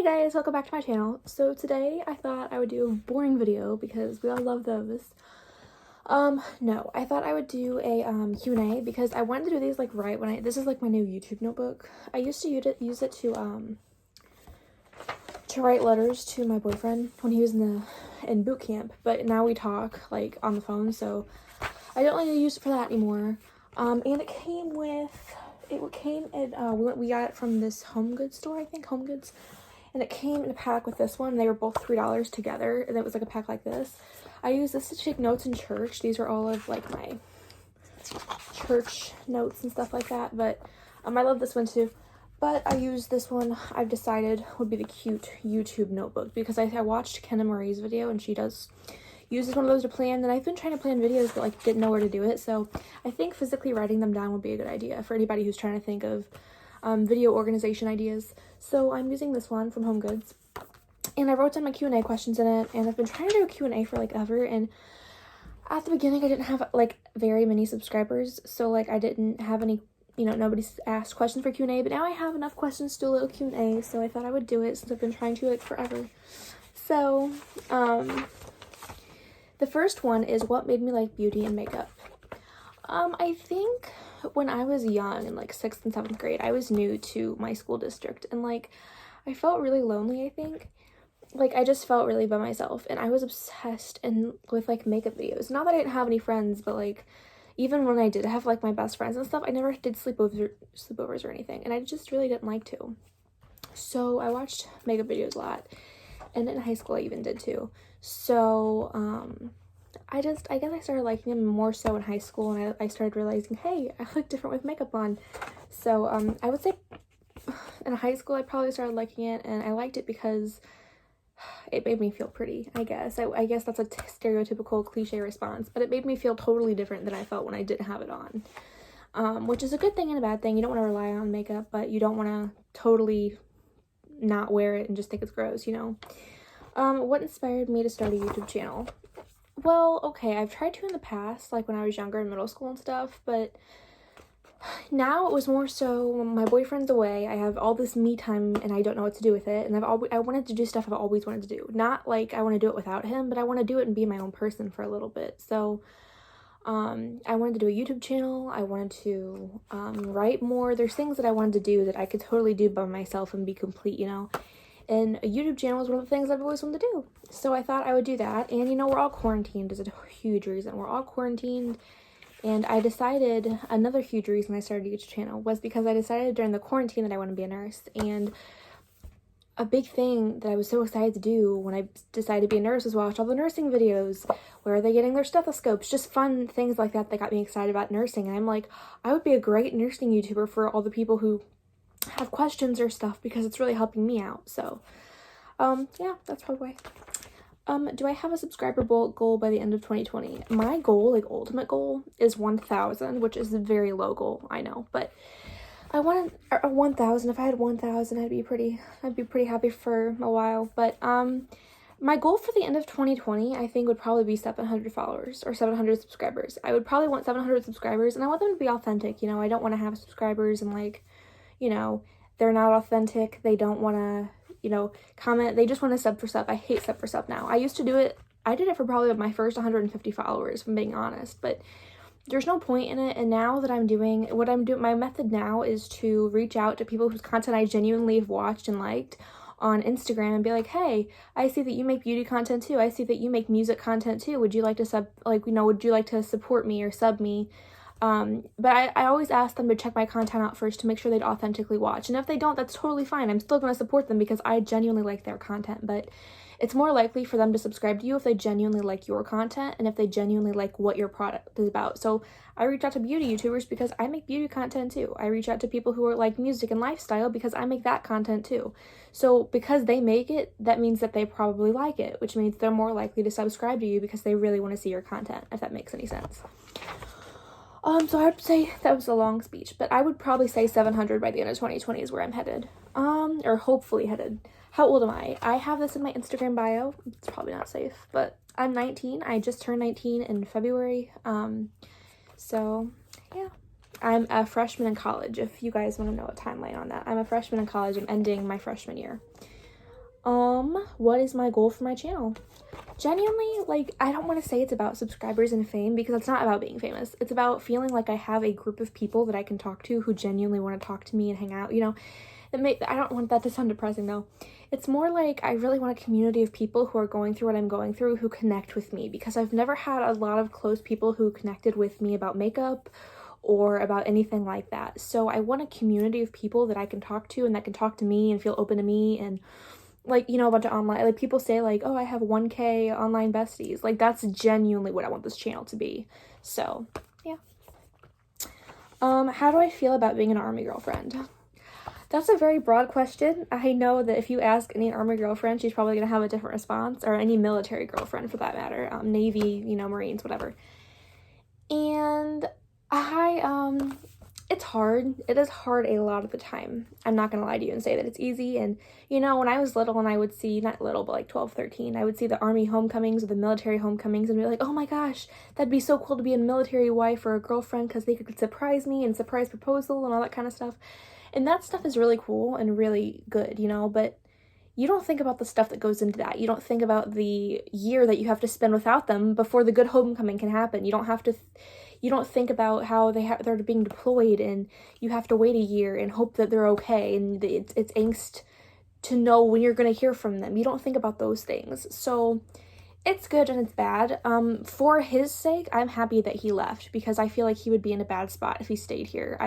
Hey guys, welcome back to my channel. So today I thought I would do a boring video because we all love those. No, I thought I would do a Q&A because I wanted to do these like right when this is like my new YouTube notebook. I used to use it to write letters to my boyfriend when he was in boot camp, but now we talk like on the phone, so I don't really use it for that anymore. And it came in we got it from this home goods store, I think, Home Goods. And it came in a pack with this one. They were both $3 together, and it was like a pack like this. I use this to take notes in church. These are all of like my church notes and stuff like that, but I love this one too. But I use this one, I've decided, would be the cute YouTube notebook because I watched Kenna Marie's video and she uses one of those to plan, and I've been trying to plan videos but like didn't know where to do it, so I think physically writing them down would be a good idea for anybody who's trying to think of video organization ideas. So I'm using this one from Home Goods, and I wrote down my Q&A questions in it, and I've been trying to do a Q&A for like ever, and at the beginning I didn't have like very many subscribers, so like I didn't have any, nobody's asked questions for Q&A, but now I have enough questions to do a little Q&A, so I thought I would do it since I've been trying to like forever. So the first one is what made me like beauty and makeup. I think when I was young in like 6th and 7th grade, I was new to my school district, and like I felt really lonely. I think like I just felt really by myself, and I was obsessed with like makeup videos. Not that I didn't have any friends, but like even when I did have like my best friends and stuff, I never did sleepovers or anything, and I just really didn't like to. So I watched makeup videos a lot, and in high school I even did too. So I guess I started liking them more so in high school, and I started realizing, hey, I look different with makeup on. So I would say in high school I probably started liking it, and I liked it because it made me feel pretty, I guess. I guess that's a stereotypical cliche response, but it made me feel totally different than I felt when I didn't have it on, which is a good thing and a bad thing. You don't want to rely on makeup, but you don't want to totally not wear it and just think it's gross, What inspired me to start a YouTube channel? Well, okay, I've tried to in the past, like when I was younger in middle school and stuff, but now it was more so my boyfriend's away, I have all this me time and I don't know what to do with it, and I wanted to do stuff I've always wanted to do. Not like I want to do it without him, but I want to do it and be my own person for a little bit. So I wanted to do a YouTube channel. I wanted to write more. There's things that I wanted to do that I could totally do by myself and be complete, And a YouTube channel is one of the things I've always wanted to do. So I thought I would do that. And, we're all quarantined is a huge reason. We're all quarantined. And I decided another huge reason I started a YouTube channel was because I decided during the quarantine that I want to be a nurse. And a big thing that I was so excited to do when I decided to be a nurse was watch all the nursing videos. Where are they getting their stethoscopes? Just fun things like that got me excited about nursing. And I'm like, I would be a great nursing YouTuber for all the people who have questions or stuff because it's really helping me out. So yeah, that's probably why. Do I have a subscriber goal by the end of 2020? My goal, like ultimate goal, is 1,000, which is a very low goal, I know, but I wanted a 1,000. If I had 1,000, I'd be pretty happy for a while. But my goal for the end of 2020, I think, would probably be 700 followers or 700 subscribers. I would probably want 700 subscribers, and I want them to be authentic. I don't want to have subscribers and like, they're not authentic. They don't want to, comment. They just want to sub for sub. I hate sub for sub now. I used to do it. I did it for probably my first 150 followers, if I'm being honest, but there's no point in it. And now that my method now is to reach out to people whose content I genuinely have watched and liked on Instagram and be like, hey, I see that you make beauty content too. I see that you make music content too. Would you like to would you like to support me or sub me? But I always ask them to check my content out first to make sure they'd authentically watch. And if they don't, that's totally fine. I'm still going to support them because I genuinely like their content. But it's more likely for them to subscribe to you if they genuinely like your content and if they genuinely like what your product is about. So I reach out to beauty YouTubers because I make beauty content too. I reach out to people who are like music and lifestyle because I make that content too. So because they make it, that means that they probably like it, which means they're more likely to subscribe to you because they really want to see your content, if that makes any sense. So I would say that was a long speech, but I would probably say 700 by the end of 2020 is where I'm headed. Or hopefully headed. How old am I? I have this in my Instagram bio. It's probably not safe, but I'm 19. I just turned 19 in February. So yeah. I'm a freshman in college, if you guys want to know a timeline on that. I'm a freshman in college. I'm ending my freshman year. What is my goal for my channel? Genuinely, like, I don't want to say it's about subscribers and fame, because it's not about being famous. It's about feeling like I have a group of people that I can talk to who genuinely want to talk to me and hang out, you know. I don't want that to sound depressing though. It's more like I really want a community of people who are going through what I'm going through, who connect with me, because I've never had a lot of close people who connected with me about makeup or about anything like that. So I want a community of people that I can talk to and that can talk to me and feel open to me, and like, you know, a bunch of online, like, people say like, oh, I have 1K online besties. Like, that's genuinely what I want this channel to be. So yeah. How do I feel about being an army girlfriend? That's a very broad question. I know that if you ask any army girlfriend, she's probably going to have a different response, or any military girlfriend for that matter, Navy, you know, Marines, whatever. And it's hard. It is hard a lot of the time. I'm not going to lie to you and say that it's easy. And, you know, when I was little and I would see, not little, but like 12, 13, I would see the army homecomings or the military homecomings and be like, oh my gosh, that'd be so cool to be a military wife or a girlfriend, because they could surprise me and surprise proposal and all that kind of stuff. And that stuff is really cool and really good, you know, but you don't think about the stuff that goes into that. You don't think about the year that you have to spend without them before the good homecoming can happen. You don't think about how they're being deployed and you have to wait a year and hope that they're okay, and it's angst to know when you're going to hear from them. You don't think about those things. So it's good and it's bad. For his sake, I'm happy that he left, because I feel like he would be in a bad spot if he stayed here.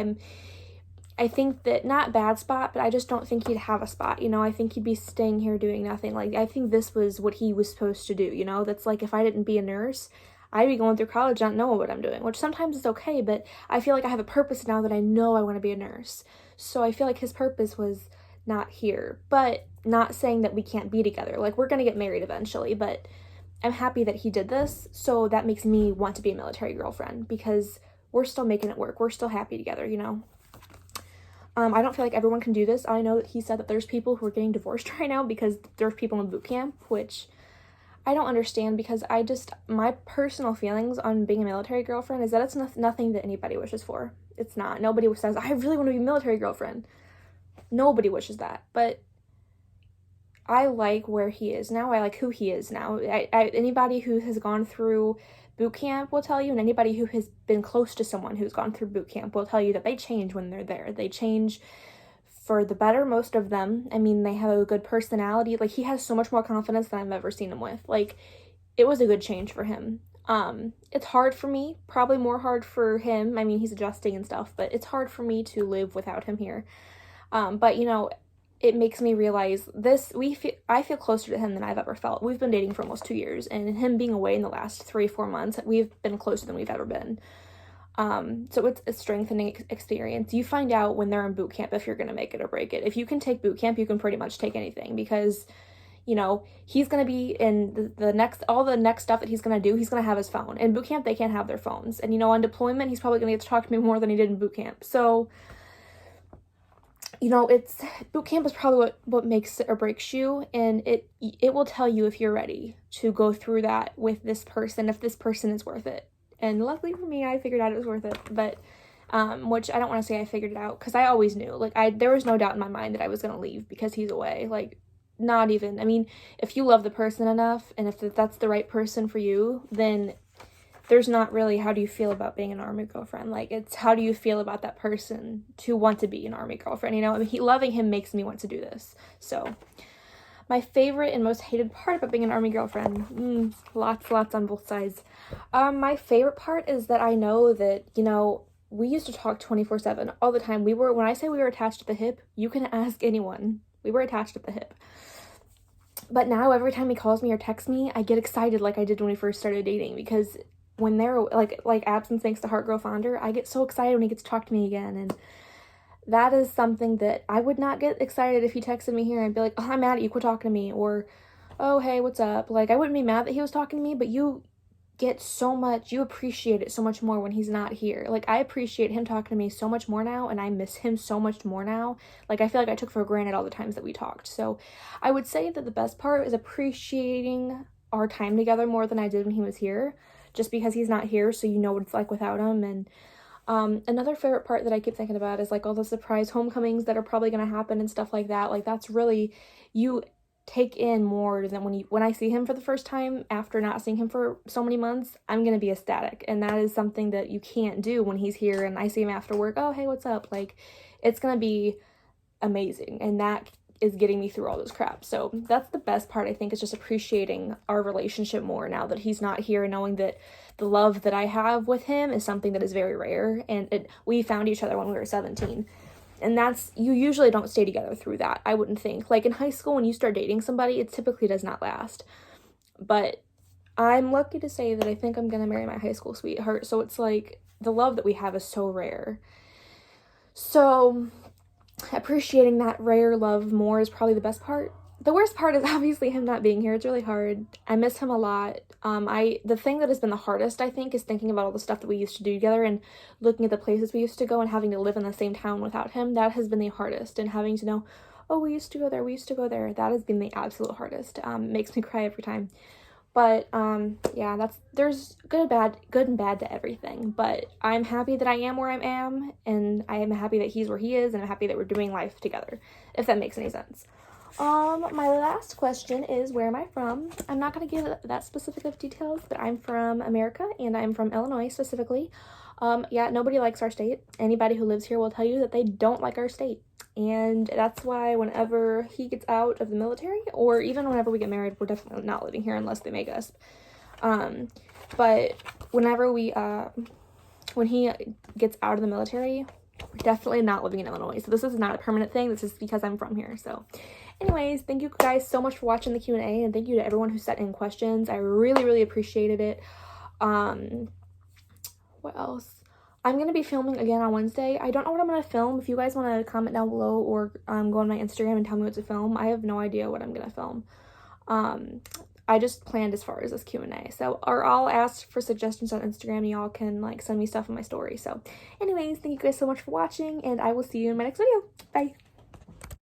I think that, not bad spot, but I just don't think he'd have a spot, you know. I think he'd be staying here doing nothing. Like, I think this was what he was supposed to do, you know. That's like, if I didn't be a nurse, I'd be going through college not knowing what I'm doing, which sometimes is okay, but I feel like I have a purpose now that I know I want to be a nurse. So I feel like his purpose was not here, but not saying that we can't be together. Like, we're gonna get married eventually, but I'm happy that he did this, so that makes me want to be a military girlfriend, because we're still making it work. We're still happy together, you know. I don't feel like everyone can do this. I know that he said that there's people who are getting divorced right now because there's people in boot camp, which I don't understand, because my personal feelings on being a military girlfriend is that it's nothing that anybody wishes for. It's not. Nobody says, I really want to be a military girlfriend. Nobody wishes that. But I like where he is now. I like who he is now. Anybody who has gone through boot camp will tell you, and anybody who has been close to someone who's gone through boot camp will tell you that they change when they're there. They change for the better, most of them. I mean, they have a good personality. Like, he has so much more confidence than I've ever seen him with. Like, it was a good change for him. It's hard for me, probably more hard for him. I mean, he's adjusting and stuff, but it's hard for me to live without him here. But, you know, it makes me realize I feel closer to him than I've ever felt. We've been dating for almost 2 years, and him being away in the last 3-4 months, we've been closer than we've ever been. So it's a strengthening experience. You find out when they're in boot camp if you're going to make it or break it. If you can take boot camp, you can pretty much take anything, because, you know, he's going to be in all the next stuff that he's going to do, he's going to have his phone. In boot camp, they can't have their phones. And, you know, on deployment, he's probably going to get to talk to me more than he did in boot camp. So, you know, boot camp is probably what makes it or breaks you, and it will tell you if you're ready to go through that with this person, if this person is worth it. And luckily for me, I figured out it was worth it. But which I don't want to say I figured it out, because I always knew. Like, there was no doubt in my mind that I was going to leave because he's away. Like, not even. I mean, if you love the person enough, and if that's the right person for you, then there's not really how do you feel about being an army girlfriend. Like, it's how do you feel about that person to want to be an army girlfriend, you know? I mean, loving him makes me want to do this. So, my favorite and most hated part about being an army girlfriend, lots on both sides. My favorite part is that I know that, you know, we used to talk 24/7 all the time. When I say we were attached at the hip, you can ask anyone. We were attached at the hip. But now every time he calls me or texts me, I get excited like I did when we first started dating, because when they're like absence thanks to heart grow fonder, I get so excited when he gets to talk to me again. And that is something that I would not get excited if he texted me here and I'd be like, oh, I'm mad at you, quit talking to me, or oh, hey, what's up? Like, I wouldn't be mad that he was talking to me, but you appreciate it so much more when he's not here. Like, I appreciate him talking to me so much more now, and I miss him so much more now. Like, I feel like I took for granted all the times that we talked. So I would say that the best part is appreciating our time together more than I did when he was here, just because he's not here, so you know what it's like without him. And another favorite part that I keep thinking about is like all the surprise homecomings that are probably going to happen and stuff like that. Like, that's really, take in more than when I see him for the first time after not seeing him for so many months. I'm gonna be ecstatic, and that is something that you can't do when he's here and I see him after work. Oh, hey, what's up? Like, it's gonna be amazing, and that is getting me through all this crap. So that's the best part, I think, is just appreciating our relationship more now that he's not here, and knowing that the love that I have with him is something that is very rare, and we found each other when we were 17. And that's, you usually don't stay together through that, I wouldn't think. Like in high school, when you start dating somebody, it typically does not last. But I'm lucky to say that I think I'm gonna marry my high school sweetheart, so it's like the love that we have is so rare. So appreciating that rare love more is probably the best part. The worst part is obviously him not being here. It's really hard. I miss him a lot. The thing that has been the hardest, I think, is thinking about all the stuff that we used to do together and looking at the places we used to go and having to live in the same town without him. That has been the hardest, and having to know, oh, we used to go there, we used to go there. That has been the absolute hardest. Makes me cry every time. But yeah, there's good and bad to everything. But I'm happy that I am where I am, and I am happy that he's where he is, and I'm happy that we're doing life together, if that makes any sense. My last question is, where am I from? I'm not going to give that specific of details, but I'm from America, and I'm from Illinois specifically. Yeah, nobody likes our state. Anybody who lives here will tell you that they don't like our state. And that's why whenever he gets out of the military, or even whenever we get married, we're definitely not living here unless they make us. But whenever when he gets out of the military, we're definitely not living in Illinois. So this is not a permanent thing. This is because I'm from here. So anyways, thank you guys so much for watching the Q&A, and thank you to everyone who sent in questions. I really, really appreciated it. What else? I'm going to be filming again on Wednesday. I don't know what I'm going to film. If you guys want to comment down below or go on my Instagram and tell me what to film. I have no idea what I'm going to film. I just planned as far as this Q&A. So, or I'll ask for suggestions on Instagram, and y'all can like send me stuff in my story. So anyways, thank you guys so much for watching, and I will see you in my next video. Bye.